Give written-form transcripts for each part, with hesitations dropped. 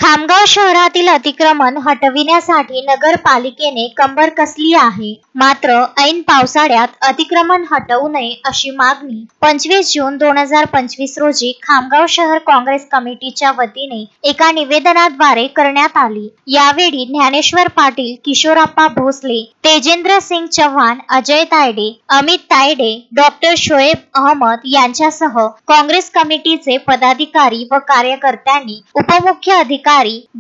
खामगाव शहरातील अतिक्रमण हटविण्यासाठी नगरपालिकेने कंबर कसली आहे. मात्र ऐन पावसाळ्यात अतिक्रमण हटवू नये अशी मागणी 25 जून 2025 रोजी खामगाव शहर काँग्रेस कमिटीच्या वतीने एका निवेदनाद्वारे करण्यात आली. यावेळी ज्ञानेश्वर पाटील, किशोरप्पा भोसले, तेजेंद्र सिंग चव्हाण, अजय तायडे, अमित तायडे, डॉक्टर शोएब अहमद यांच्यासह काँग्रेस कमिटीचे पदाधिकारी व कार्यकर्त्यांनी उपमुख्य अधिकारी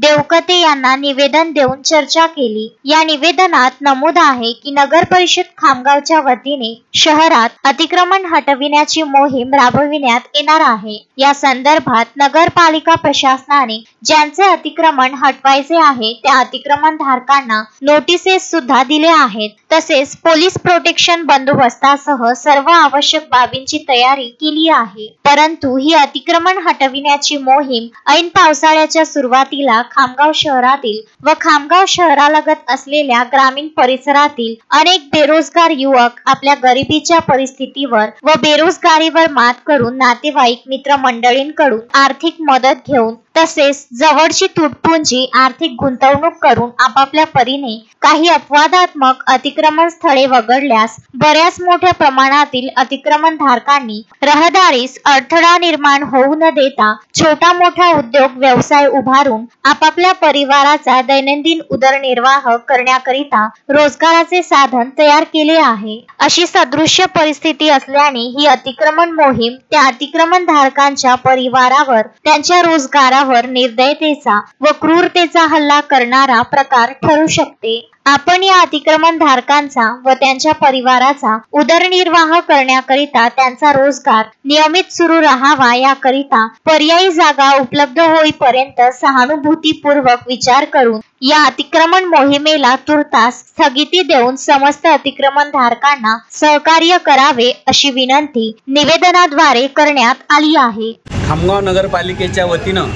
देवकते यांना निवेदन देऊन चर्चा केली. या निवेदनात नमूद आहे की नगर परिषद खामगावच्या वतीने शहरात अतिक्रमण हटविण्याची मोहीम राबविण्यात येणार आहे. या संदर्भात नगरपालिका प्रशासनाने ज्यांचे अतिक्रमण हटवायचे आहे त्या अतिक्रमण धारकांना नोटिसेस सुद्धा दिले आहेत. तसेच पोलीस प्रोटेक्शन बंदोबस्तासह सर्व आवश्यक बाबींची तयारी केली आहे. परंतु ही अतिक्रमण हटविण्याची मोहीम ऐन पावसाळ्याच्या सुरुवातीला खामगाव शहरातील व खामगाव शहरालगत असलेल्या ग्रामीण परिसरातील अनेक बेरोजगार युवक आपल्या गरिबीच्या परिस्थितीवर व बेरोजगारीवर मात करून नातेवाईक मित्रमंडळींकडून आर्थिक मदत घेऊन तसेच जवळची तुटपुंजी आर्थिक गुंतवणूक करून आपापल्या परीने काही अपवादात्मक अतिक्रमण स्थळे वगळल्यास बऱ्याच मोठ्या प्रमाणातील अतिक्रमण धारकांनी रहदारीस अडथळा निर्माण होऊ न देता छोटा मोठा उद्योग व्यवसाय उभारून आपापल्या परिवाराचा दैनंदिन उदरनिर्वाह करण्याकरिता रोजगाराचे साधन तयार केले आहे. अशी सदृश्य परिस्थिती असल्याने ही अतिक्रमण मोहीम त्या अतिक्रमण धारकांच्या परिवारावर त्यांच्या रोजगारावर निर्दयतेचा व क्रूरतेचा हल्ला करणारा प्रकार ठरू शकते. आपण या अतिक्रमण धारकांचा व त्यांच्या परिवाराचा उदरनिर्वाह करण्याकरिता त्यांचा रोजगार नियमित सुरू राहावा याकरिता पर्यायी जागा उपलब्ध होईपर्यंत सहानुभूतीपूर्वक विचार करून या अतिक्रमण मोहिमेला तुर्तास स्थगिती देऊन समस्त अतिक्रमण धारकांना सहकार्य करावे अशी विनंती निवेदनाद्वारे करण्यात आली आहे. खामगाव नगरपालिकेच्या वतीनं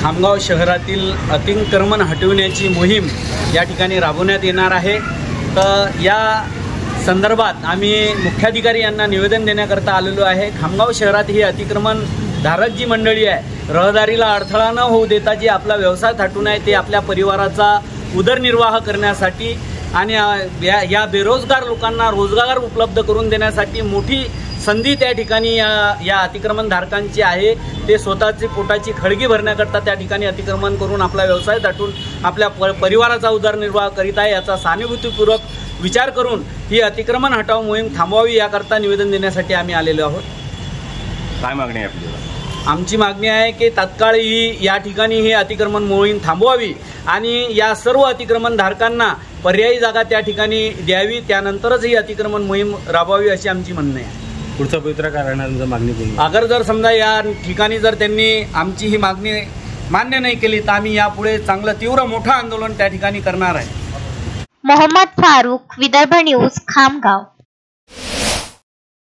खामगाव शहरातील अतिक्रमण हटविण्याची मोहीम या ठिकाणी राबवण्यात येणार आहे. तर या संदर्भात आम्ही मुख्याधिकारी यांना निवेदन देण्याकरता आलेलो आहे. खामगाव शहरात ही अतिक्रमण धारक जी मंडळी आहे रहदारीला अडथळा न होऊ देता जी आपला व्यवसाय थाटून आहे ते आपल्या परिवाराचा उदरनिर्वाह करण्यासाठी आणि या बेरोजगार लोकांना रोजगार उपलब्ध करून देण्यासाठी मोठी संधी त्या ठिकाणी या अतिक्रमण धारकांची आहे. ते स्वतःची पोटाची खळगी भरण्याकरता त्या ठिकाणी अतिक्रमण करून आपला व्यवसाय दाटून आपल्या परिवाराचा उदरनिर्वाह करीत आहे. याचा सहानुभूतीपूर्वक विचार करून ही अतिक्रमण हटाव मोहीम थांबवावी याकरता निवेदन देण्यासाठी आम्ही आलेलो आहोत. काय मागणी आहे आपली? आमची मागणी आहे की तात्काळ या ठिकाणी ही अतिक्रमण मोहीम थांबवावी आणि या सर्व अतिक्रमण धारकांना पर्यायी जागा त्या ठिकाणी द्यावी. त्यानंतरच ही अतिक्रमण मोहीम राबवावी अशी आमची म्हणणे आहे. पुढचा पवित्रा करण्याची मागणी केली अगर जर समजा या ठिकाणी जर त्यांनी आमची ही मागणी मान्य नाही केली तर आम्ही यापुढे चांगलं तीव्र मोठं आंदोलन त्या ठिकाणी करणार आहे. मोहम्मद फारूक, विदर्भ न्यूज, खामगाव.